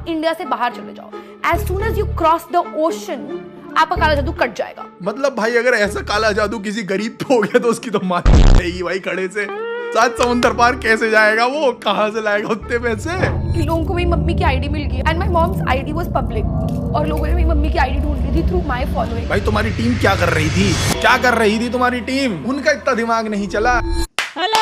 आप इंडिया से बाहर चले जाओ, as soon as you cross the ocean आपका काला जादू कट जाएगा। मतलब भाई अगर ऐसा काला जादू किसी गरीब पे हो गया तो उसकी तो मार जाएगी भाई खड़े से। 7 समुंदर पार कैसे जाएगा वो, कहाँ से लाएगा उतने पैसे? लोगों को मेरी मम्मी की आईडी मिल गई and my moms ID was public और लोगों ने मेरी मम्मी की आईडी ढूंढ ली थी थ्रू माय फॉलोइंग। भाई तुम्हारी टीम क्या कर रही थी, क्या कर रही थी तुम्हारी टीम? उनका इतना दिमाग नहीं चला। Hello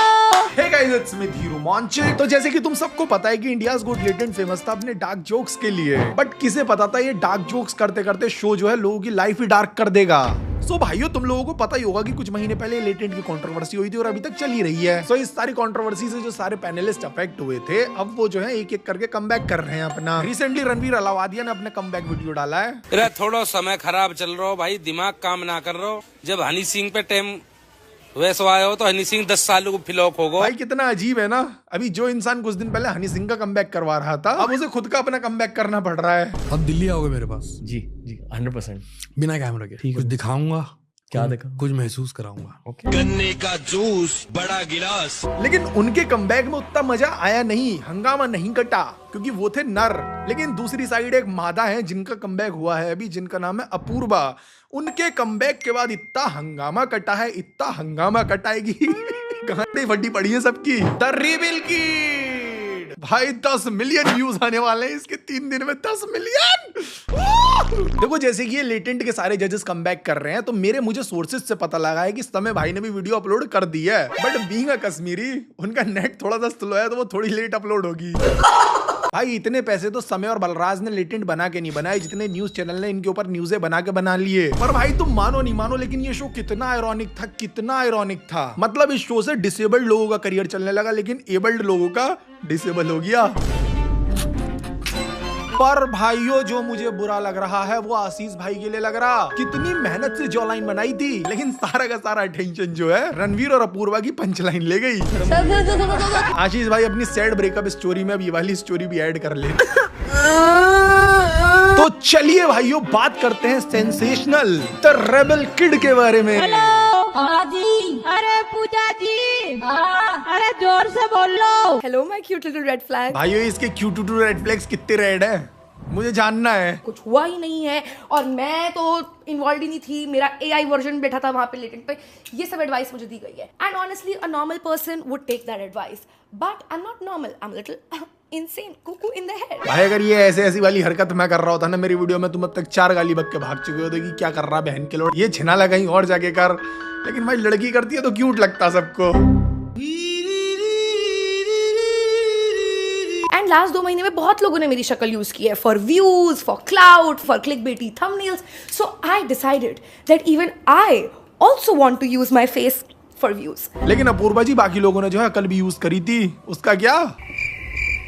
hey guys, it's me Dheeru Monchik. तो जैसे कि तुम सबको पता है कि इंडियाज गॉट लेटेंट फेमस था अपने डार्क जोक्स के लिए, बट किसे पता था ये डार्क जोक्स करते करते शो जो है लोगों की लाइफ ही डार्क कर देगा। सो भाइयों तुम लोगों को पता ही होगा कि कुछ महीने पहले लेटेंट की कंट्रोवर्सी हुई थी और अभी तक चल ही रही है। सो इस सारी कंट्रोवर्सी से जो सारे पैनलिस्ट अफेक्ट हुए थे, अब वो जो है एक एक करके कमबैक कर रहे हैं अपना। रिसेंटली रणवीर अलावादिया ने अपने कमबैक वीडियो डाला है। अरे थोड़ा समय खराब चल रहा हो भाई, दिमाग काम ना कर रहा हो। जब हनी सिंह पे टाइम वैसे आया हो तो हनी सिंह 10 साल को फिलॉक होगा। भाई कितना अजीब है ना, अभी जो इंसान कुछ दिन पहले हनी सिंह का कमबैक करवा रहा था, अब उसे खुद का अपना कमबैक करना पड़ रहा है। अब दिल्ली आओगे मेरे पास? जी 100%। बिना कैमरा के कुछ दिखाऊंगा, क्या देखा? कुछ महसूस कराऊंगा। गन्ने का जूस, बड़ा गिलास। लेकिन उनके कमबैक में उतना मजा आया नहीं, हंगामा नहीं कटा, क्योंकि वो थे नर। लेकिन दूसरी साइड एक मादा है जिनका कमबैक हुआ है अभी, जिनका नाम है अपूर्वा। उनके कमबैक के बाद इतना हंगामा कटा है, इतना हंगामा कटाएगी गांडें फटी पड़ी है सबकी। द रिवील किड भाई 10 मिलियन व्यूज आने वाले हैं इसके 3 दिन में। 10 मिलियन। देखो जैसे कि ये लेटेंट के सारे जजेस कमबैक कर रहे हैं, तो मुझे सोर्सेज से पता लगा है कि समय भाई ने भी वीडियो अपलोड कर दी है, बट बीइंग अ कश्मीरी उनका नेट थोड़ा सा स्लो है तो वो थोड़ी लेट अपलोड होगी। भाई इतने पैसे तो समय और बलराज ने लेटेंट बना के नहीं बनाए जितने न्यूज चैनल ने इनके ऊपर न्यूज़े बना के बना लिए। पर भाई तुम मानो नहीं मानो, लेकिन ये शो कितना आयरॉनिक था, कितना आयरॉनिक था। मतलब इस शो से डिसेबल्ड लोगों का करियर चलने लगा, लेकिन एबल्ड लोगों का डिसेबल हो गया। पर भाइयों जो मुझे बुरा लग रहा है वो आशीष भाई के लिए लग रहा। कितनी मेहनत से जो लाइन बनाई थी, लेकिन सारा का सारा अटेंशन जो है रणवीर और अपूर्वा की पंच लाइन ले गई। आशीष भाई अपनी सैड ब्रेकअप स्टोरी में अब ये वाली स्टोरी भी ऐड कर ले। तो चलिए भाइयों बात करते हैं सेंसेशनल द रेबल किड के बारे में। जी, अरे पूजा जी, अरे जोर से बोल लो। Hello my cute little red flag. भाइयों इसके क्यूट रेड फ्लैग्स कितने रेड है मुझे जानना है। कुछ हुआ ही नहीं है और मैं तो इन्वॉल्व ही नहीं थी, मेरा AI वर्जन बैठा था वहां पे लेटेंट पे। ये सब एडवाइस मुझे दी गई है and honestly a normal person would take that advice, but I am not normal, I am little insane, cuckoo in the head। भाई अगर ये ऐसी वाली हरकत मैं कर रहा होता ना मेरी वीडियो में, तुम अब तक 4 गाली बक के भाग चुके होते कि क्या कर रहा बहन के लोड, ये छिनाला कहीं और जाके कर। लेकिन भाई लड़की करती है तो क्यूट लगता सबको। एंड लास्ट 2 महीने में बहुत लोगों ने मेरी शक्ल यूज की है for views, for clout, for clickbaity thumbnails. So I decided that even I also want to use my face for views. लेकिन अपूर्वा जी बाकी लोगों ने जो है कल भी यूज करी थी, उसका क्या?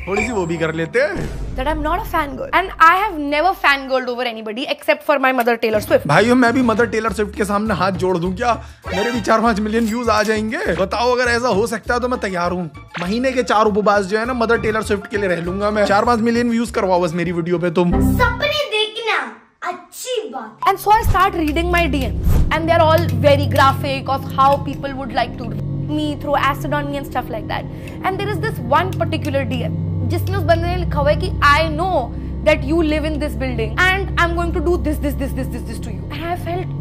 थोड़ी सी वो भी कर लेते हैं। That I'm not a fangirl and I have never fangirled over anybody except for my mother Taylor Swift। भाइयों मैं भी मदर टेलर स्विफ्ट के सामने हाथ जोड़ दूं क्या? मेरे भी 4-5 मिलियन व्यूज आ जाएंगे। बताओ अगर ऐसा हो सकता है तो मैं तैयार हूँ। महीने के 4 उपवास जो है ना मदर टेलर स्विफ्ट के लिए रह लूंगा मैं। 4-5 मिलियन व्यूज करवाओ बस मेरी वीडियो पे तुम। सपने देखना अच्छी बात। And so I start reading my DMs and they're all very graphic of how people would like to me, throw acid on me and stuff like that। And there is this one particular DM जिसमें उस बंदे ने लिखा हुआ है कि I know that you live in this building and I'm going to do this to you। And I felt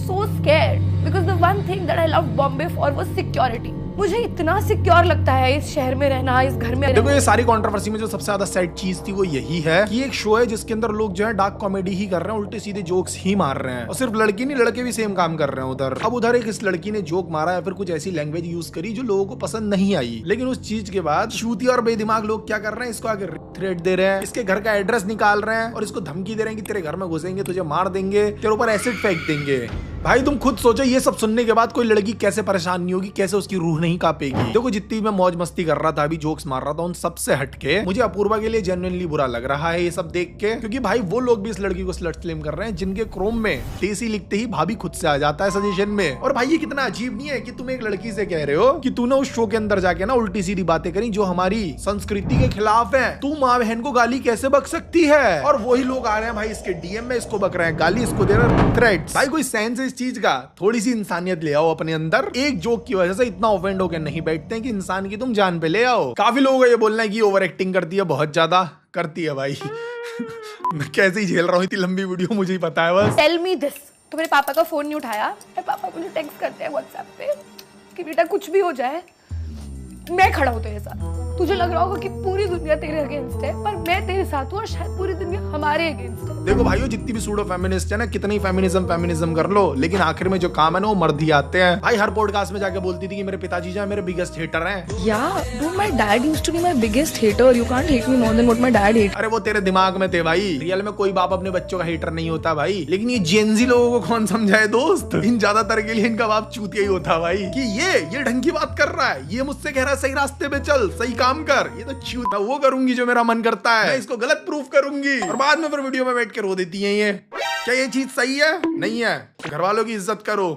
so scared because the one thing that I loved Bombay for was security। मुझे इतना secure लगता है इस शहर में रहना, इस घर में रहना। देखो ये सारी कंट्रोवर्सी में जो सबसे ज्यादा सैड चीज थी वो यही है कि एक शो है जिसके अंदर लोग जो है डार्क कॉमेडी ही कर रहे हैं, उल्टे सीधे जोक्स ही मार रहे हैं। और सिर्फ लड़की नहीं लड़के भी सेम काम कर रहे हैं उधर। अब उधर एक इस लड़की ने जोक मारा या फिर कुछ ऐसी लैंग्वेज यूज करी जो लोगों को पसंद नहीं आई, लेकिन उस चीज के बाद शूती और बेदिमाग लोग क्या कर रहे हैं, इसको आगे थ्रेट दे रहे हैं, इसके घर का एड्रेस निकाल रहे हैं और इसको धमकी दे रहे हैं कि तेरे घर में घुसेंगे, तुझे मार देंगे, तेरे ऊपर एसिड फेंक देंगे। भाई तुम खुद सोचो ये सब सुनने के बाद कोई लड़की कैसे परेशान नहीं होगी, कैसे उसकी रूह नहीं कांपेगी। देखो जितनी मैं मौज मस्ती कर रहा था, अभी जोक्स मार रहा था, उन सबसे हटके मुझे अपूर्वा के लिए जेन्युइनली बुरा लग रहा है ये सब देख के, क्योंकि भाई वो लोग भी इस लड़की को स्लट स्लेम कर रहे हैं जिनके क्रोम में टेसी लिखते ही भाभी खुद से आ जाता है सजेशन में। और भाई ये कितना अजीब नहीं है कि तुम एक लड़की से कह रहे हो कि तूने उस शो के अंदर जाके ना उल्टी सीधी बातें करी जो हमारी संस्कृति के खिलाफ है, तू माँ बहन को गाली कैसे बक सकती है। और वही लोग आ रहे हैं भाई इसके DM में, इसको बक रहे हैं गाली, इसको दे रहे हैं थ्रेट्स। भाई कोई सेंस है किस चीज का? थोड़ी सी इंसानियत ले आओ अपने अंदर। एक जोक की वजह से इतना ऑफेंड होकर नहीं बैठते हैं कि इंसान की तुम जान पे ले आओ। काफी लोगों को ये बोलना है कि ओवर एक्टिंग करती है, बहुत ज्यादा करती है भाई। मैं कैसे ही झेल रहा हूँ इतनी लंबी वीडियो, मुझे ही पता है बस। टेल मी दिस, तो मेरे पापा का फोन नहीं उठाया, मेरे पापा मुझे टेक्स्ट करते हैं व्हाट्सएप पे कि बेटा कुछ भी हो जाए मैं खड़ा हूँ तेरे साथ। तुझे लग रहा होगा कि पूरी दुनिया तेरे अगेंस्ट है, पर मैं तेरे साथ हूँ और शायद पूरी दुनिया हमारे अगेंस्ट है। देखो भाइयों, जितनी भी सूडो फेमिनिस्ट है ना, कितनी फेमिनिज्म कर लो, लेकिन आखिर में जो काम है ना वो मर्द ही आते हैं। भाई हर पॉडकास्ट में जाके बोलती थी कि मेरे पिताजी जो है मेरे बिगेस्ट हेटर हैं। Yeah, dude, my dad used to be my biggest hater. You can't hate me more than what my dad hates. अरे वो तेरे दिमाग में थे भाई, रियल में कोई बाप अपने बच्चों का हेटर नहीं होता भाई। लेकिन ये जेनजी लोगों को कौन समझाए दोस्त? इन ज्यादातर के लिए इनका बाप चूतिया ही होता भाई कि ये ढंग की बात कर रहा है, ये मुझसे कह रहा है सही रास्ते पे चल, सही काम कर, ये तो चूत, वो करूंगी जो मेरा मन करता है, मैं इसको गलत प्रूफ करूंगी, और बाद में फिर वीडियो में बैठ के रो देती है। ये क्या ये चीज सही है? नहीं है। घर वालों की इज्जत करो,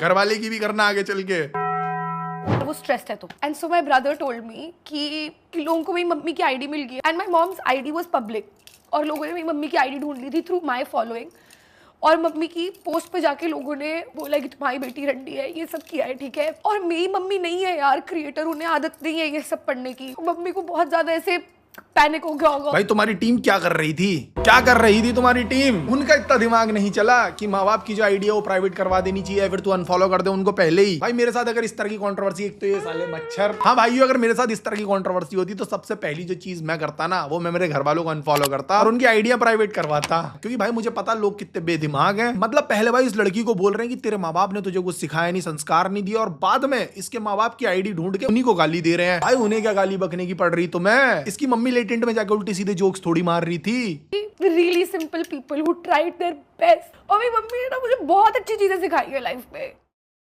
घर वाले की भी करना आगे चल के। वो स्ट्रेस्ड है तो। And so my brother told me कि लोगों को मेरी मम्मी की आईडी मिल गई and my moms ID was public, और लोगों ने मेरी मम्मी की आईडी ढूंढ ली थी थ्रू माय फॉलोइंग, और मम्मी की पोस्ट पे जाके लोगों ने बोला कि तुम्हारी बेटी रंडी है, ये सब किया है, ठीक है। और मेरी मम्मी नहीं है यार क्रिएटर, उन्हें आदत नहीं है ये सब पढ़ने की। मम्मी को बहुत ज्यादा ऐसे पैनिक हो गया होगा। भाई तुम्हारी टीम क्या कर रही थी? क्या कर रही थी तुम्हारी टीम? उनका इतना दिमाग नहीं चला कि माँ बाप की जो आईडी है वो प्राइवेट करवा देनी चाहिए, फिर तू अनफॉलो कर दे उनको पहले ही। भाई मेरे साथ अगर इस तरह की कंट्रोवर्सी, एक तो ये साले मच्छर, हाँ भाई अगर मेरे साथ इस तरह की कंट्रोवर्सी होती तो सबसे पहली जो चीज मैं करता ना, वो मैं मेरे घर वालों को अनफॉलो करता और उनकी आईडिया प्राइवेट करवाता। क्योंकि भाई मुझे पता लोग कितने बेदिमाग हैं। मतलब पहले भाई इस लड़की को बोल रहे हैं कि तेरे माँ बाप ने तुझे कुछ सिखाया नहीं, संस्कार नहीं दिया, और बाद में इसके माँ बाप की आईडी ढूंढ के उन्हीं को गाली दे रहे हैं। भाई उन्हें क्या गाली बकने की पड़ रही? तो मैं इसकी मम्मी लेटेंट में जाकर उल्टी सीधे जोक्स थोड़ी मार रही थी। Really simple people who tried their best. और मेरी मम्मी ने ना मुझे बहुत अच्छी चीजें सिखाई है लाइफ में।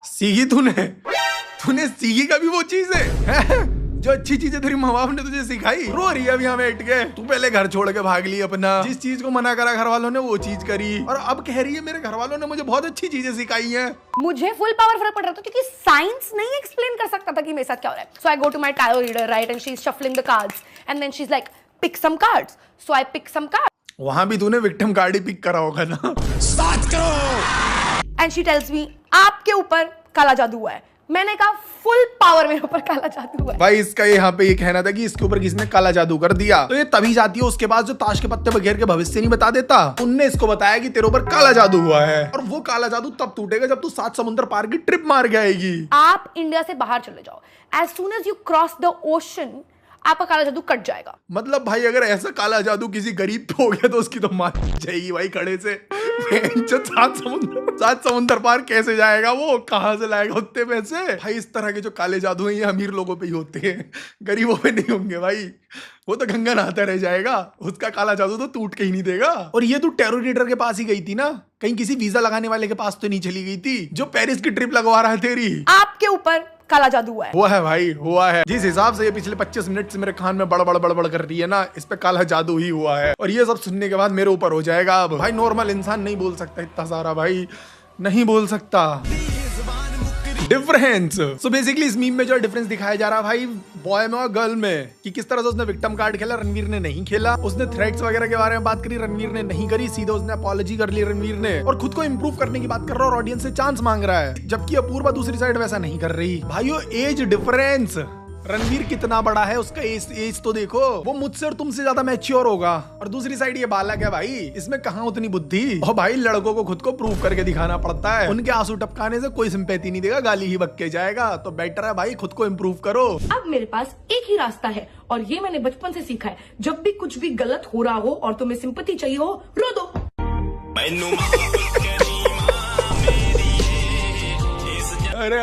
सीखी तूने सीखी कभी वो चीजें जो अच्छी चीजें तेरी माँ बाप ने तुझे सिखाई? रो रही है अभी यहाँ बैठ के। तू पहले घर छोड़ के भाग ली अपना, जिस चीज को मना करा घर वालों ने वो चीज करी, और अब कह रही है मेरे घर वालों ने मुझे बहुत अच्छी चीजें सिखाई हैं। मुझे फुल पावर फर्क पड़ रहा था क्योंकि साइंस नहीं एक्सप्लेन कर सकता था कि मेरे साथ क्या हो रहा है। So I go to my tarot reader, right, and she is shuffling the cards and then she is like pick some cards. So I pick some cards. वहां भी तूने विक्टिम कार्ड ही पिक करा होगा ना? स्टार्ट करो। And she tells me आपके ऊपर काला जादू हुआ है। मैंने कहा फुल पावर मेरे ऊपर काला जादू हुआ है। भाई इसका यहाँ पे ये कहना था कि इसके ऊपर किसने काला जादू कर दिया, तो ये तभी जाती है उसके बाद जो ताश के पत्ते बगैर के भविष्य नहीं बता देता। उनने इसको बताया कि तेरे ऊपर काला जादू हुआ है, और वो काला जादू तब टूटेगा जब तू 7 समुद्र पार की ट्रिप मार के आएगी। आप इंडिया से बाहर चले जाओ, as soon as you cross the ocean आपका काला जादू कट जाएगा। मतलब भाई अगर ऐसा काला जादू किसी गरीब पे हो गया तो उसकी तो मार जाएगी भाई खड़े से। 7 समुंदर पार कैसे जाएगा वो? कहां से लाएगा उतने पैसे? भाई इस तरह के जो काले जादू हैं ये अमीर लोगों पे ही होते हैं, गरीबों पे नहीं होंगे भाई। वो तो गंगा नहाता रह जाएगा, उसका काला जादू तो टूट के ही नहीं देगा। और ये तू टैरो रीडर के पास ही गई थी ना, कहीं किसी वीजा लगाने वाले के पास तो नहीं चली गई थी जो पेरिस की ट्रिप लगवा रहा है तेरी? आपके ऊपर काला जादू हुआ है। हुआ है भाई, हुआ है। जिस हिसाब से ये पिछले 25 मिनट से मेरे कान में बड़बड़ कर रही है ना, इस पे काला जादू ही हुआ है। और ये सब सुनने के बाद मेरे ऊपर हो जाएगा अब। भाई नॉर्मल इंसान नहीं बोल सकता इतना सारा, भाई नहीं बोल सकता। डिफरेंस, सो बेसिकली इस मीम में जो डिफरेंस दिखाया जा रहा है भाई बॉय में और गर्ल में, कि किस तरह से उसने विक्टिम कार्ड खेला, रणवीर ने नहीं खेला। उसने थ्रेट्स वगैरह के बारे में बात करी, रणवीर ने नहीं करी, सीधे उसने अपॉलॉजी कर ली रणवीर ने, और खुद को इंप्रूव करने की बात कर रहा है और ऑडियंस से चांस मांग रहा है। जबकि अपूर्वा दूसरी साइड वैसा नहीं कर रही। भाइयों एज डिफरेंस, रणवीर कितना बड़ा है, उसका एज तो देखो, वो मुझसे और तुमसे ज्यादा मैच्योर होगा, और दूसरी साइड ये बालक है भाई, इसमें कहाँ उतनी बुद्धि। और भाई लड़कों को खुद को प्रूव करके दिखाना पड़ता है, उनके आंसू टपकाने से कोई सिंपैथी नहीं देगा, गाली ही बक के जाएगा। तो बेटर है भाई खुद को इम्प्रूव करो। अब मेरे पास एक ही रास्ता है, और ये मैंने बचपन से सीखा है। जब भी कुछ भी गलत हो रहा हो और तुम्हें सिंपैथी चाहिए हो, रो दो। अरे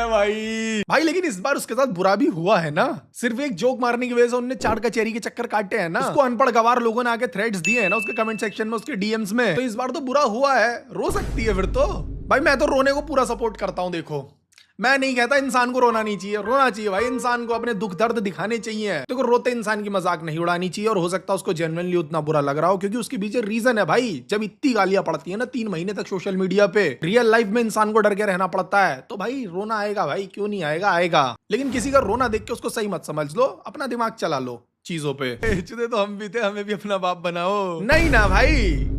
भाई लेकिन इस बार उसके साथ बुरा भी हुआ है ना। सिर्फ एक जोक मारने की वजह से उन्होंने 4 कचहरी के चक्कर काटे हैं ना। उसको अनपढ़ गवार लोगों ने आके थ्रेड्स दिए हैं ना उसके कमेंट सेक्शन में, उसके डीएम्स में। तो इस बार तो बुरा हुआ है, रो सकती है फिर तो। भाई मैं तो रोने को पूरा सपोर्ट करता हूँ। देखो मैं नहीं कहता इंसान को रोना नहीं चाहिए, रोना चाहिए भाई, इंसान को अपने दुख दर्द दिखाने चाहिए। देखो रोते इंसान की मजाक नहीं उड़ानी चाहिए, और हो सकता है उसको जेन्युइनली उतना बुरा लग रहा हो क्योंकि उसके पीछे रीजन है भाई। जब इतनी गालियां पड़ती है ना 3 महीने तक सोशल मीडिया पे, रियल लाइफ में इंसान को डर के रहना पड़ता है, तो भाई रोना आएगा भाई, क्यों नहीं आएगा, आएगा। लेकिन किसी का रोना देख के उसको सही मत समझ लो, अपना दिमाग चला लो। चीजों पे। बेचते तो हम भी थे, हमें भी अपना बाप बनाओ। नहीं ना भाई,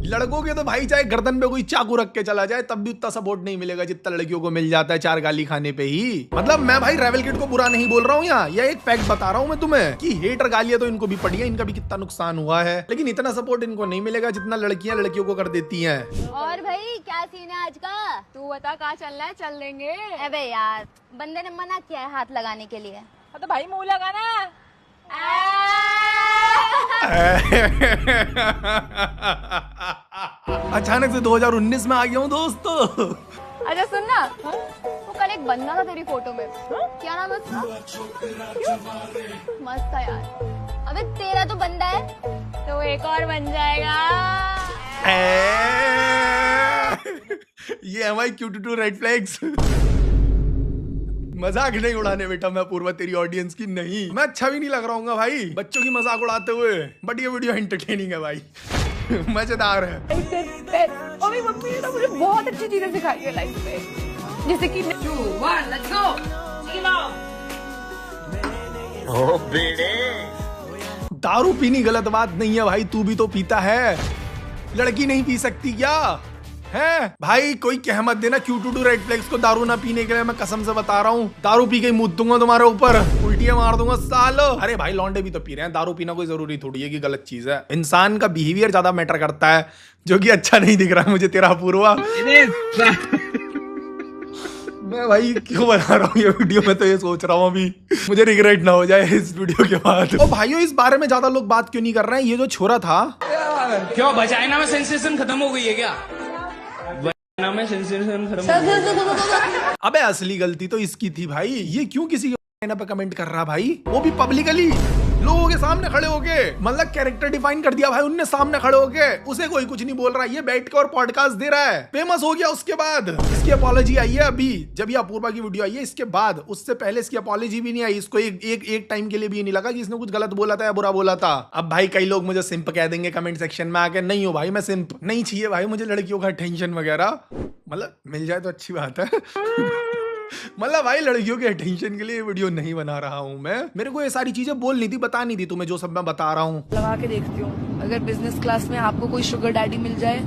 लड़कों के तो भाई चाहे गर्दन पे कोई चाकू रख के चला जाए तब भी उतना सपोर्ट नहीं मिलेगा जितना लड़कियों को मिल जाता है 4 गाली खाने पे ही। मतलब मैं भाई रेबल किड को बुरा नहीं बोल रहा हूँ यहाँ, यह एक फैक्ट बता रहा हूँ मैं तुम्हें कि हेटर गालियां तो इनको भी पड़ी है, इनका भी कितना नुकसान हुआ है, लेकिन इतना सपोर्ट इनको नहीं मिलेगा जितना लड़कियां लड़कियों को कर देती हैं। और भाई क्या सीन है आज का? तू बता कहाँ चलना है, चल देंगे। अबे यार, बंदे ने मना किया है हाथ लगाने के लिए। तो भाई मुंह लगाना। अचानक से 2019 में आ गया हूँ दोस्तों। अच्छा सुन ना, वो कल एक बंदा था तेरी फोटो में, क्या नाम है उसका? मस्त था यार। अबे तेरा तो बंदा है, तो एक और बन जाएगा। ये हमारी Q22 रेड फ्लैग्स। मजाक नहीं उड़ाने बेटा मैं अपूर्वा तेरी ऑडियंस की नहीं, मैं अच्छा भी नहीं लग रहा हूँ भाई बच्चों की मजाक उड़ाते हुए, बट ये वीडियो एंटरटेनिंग है भाई। मजेदार है। और मेरी मम्मी ने ना मुझे बहुत अच्छी चीजें सिखाई है लाइफ में, जैसे कि दारू पीनी गलत बात नहीं है भाई, तू भी तो पीता है, लड़की नहीं पी सकती क्या है भाई? कोई कह मत देना Q22 रेड फ्लैग्स को दारू ना पीने के लिए, मैं कसम से बता रहा हूँ, दारू पी के मुद्द दूंगा तुम्हारे ऊपर, उल्टियां मार दूंगा सालो। अरे भाई लौंडे भी तो पी रहे हैं, दारू पीना कोई जरूरी थोड़ी है कि गलत चीज है, इंसान का बिहेवियर ज्यादा मैटर करता है, जो कि अच्छा नहीं दिख रहा है मुझे तेरा अपूर्वा। मैं भाई क्यों बना रहा हूँ ये वीडियो, मैं तो ये सोच रहा हूँ अभी मुझे रिग्रेट ना हो जाए इस वीडियो के बाद। और भाइयों इस बारे में ज्यादा लोग बात क्यों नहीं कर रहे हैं? ये जो छोरा था, क्यों वजाइना में सेंसेशन खत्म हो गई है क्या? वजाइना में सेंसेशन खत्म। अबे असली गलती तो इसकी थी भाई, ये क्यों किसी के पे कमेंट कर रहा भाई, वो भी पब्लिकली लोगों के सामने खड़े होके, मतलब कैरेक्टर डिफाइन कर दिया भाई उनने सामने खड़े होके, उसे कोई कुछ नहीं बोल रहा, ये बैठ के और पॉडकास्ट दे रहा है, फेमस हो गया। उसके बाद इसकी अपॉलॉजी आई है अभी, जब ये अपूर्वा की वीडियो आई है इसके बाद, उससे पहले इसकी अपॉलॉजी भी नहीं आई, इसको एक टाइम के लिए भी नहीं लगा कि इसने कुछ गलत बोला था या बुरा बोला था। अब भाई कई लोग मुझे सिंप कह देंगे कमेंट सेक्शन में आके, नहीं हो भाई मैं सिंप नहीं चाहिए भाई मुझे लड़कियों का अटेंशन वगैरह, मतलब मिल जाए तो अच्छी बात है। मतलब भाई लड़कियों के अटेंशन के लिए वीडियो नहीं बना रहा हूँ मैं, मेरे को ये सारी चीजें बोलनी थी, बतानी थी तुम्हें, जो सब मैं बता रहा हूँ। लगा के देखती हूँ, अगर बिजनेस क्लास में आपको कोई शुगर डैडी मिल जाए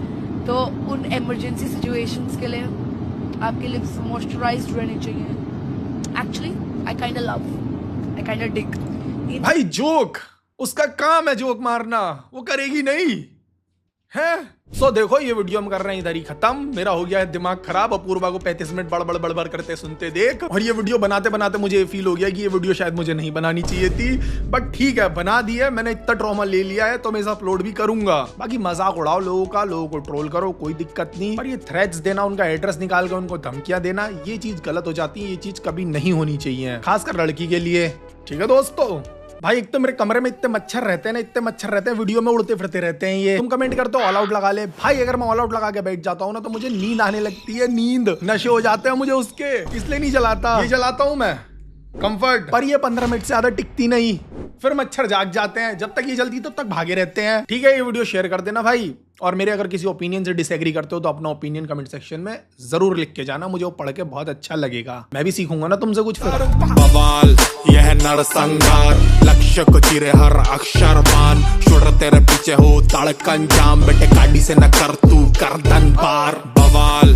तो उन इमरजेंसी सिचुएशंस के लिए आपके लिप्स मॉइस्चराइज्ड रहने चाहिए। Actually I kind of love, I kind of dig. भाई जोक, उसका काम है जोक मारना, वो करेगी नहीं है। सो देखो ये वीडियो हम कर रहे हैं इधर ही खत्म, मेरा हो गया है दिमाग खराब अपूर्वा को 35 मिनट बड़बड़ करते सुनते देख, और ये वीडियो बनाते बनाते मुझे ये फील हो गया कि ये वीडियो शायद मुझे नहीं बनानी चाहिए थी, बट ठीक है बना दी है, मैंने इतना ट्रॉमा ले लिया है तो मैं इसे अपलोड भी करूंगा। बाकी मजाक उड़ाओ लोगों का, लोगों को ट्रोल करो, कोई दिक्कत नहीं, पर ये थ्रेड्स देना, उनका एड्रेस निकाल कर उनको धमकियां देना, ये चीज गलत हो जाती है, ये चीज कभी नहीं होनी चाहिए, खासकर लड़की के लिए। ठीक है दोस्तों, भाई एक तो मेरे कमरे में इतने मच्छर रहते हैं ना, इतने मच्छर रहते हैं, वीडियो में उड़ते फिरते रहते हैं ये। तुम कमेंट करते हो ऑल आउट लगा ले, भाई अगर मैं ऑल आउट लगा के बैठ जाता हूँ ना तो मुझे नींद आने लगती है, नींद नशे हो जाते हैं मुझे उसके, इसलिए नहीं चलाता। ये चलाता हूँ मैं कंफर्ट, पर ये 15 मिनट से ज्यादा टिकती नहीं, फिर मच्छर जाग जाते हैं, जब तक ये जलती तब तक भागे रहते हैं। ठीक है ये वीडियो शेयर कर देना भाई, और मेरे अगर किसी ओपिनियन से डिसएग्री करते हो तो अपना ओपिनियन कमेंट सेक्शन में जरूर लिख के जाना, मुझे वो पढ़ के बहुत अच्छा लगेगा, मैं भी सीखूंगा ना तुमसे कुछ। बवाल यह नरसंहार, लक्ष्य को चिरे हर अक्षर मान, शुर तेरे पीछे हो धड़कन जाम, बेटे गाड़ी से न कर तू गर्दन पार। बवाल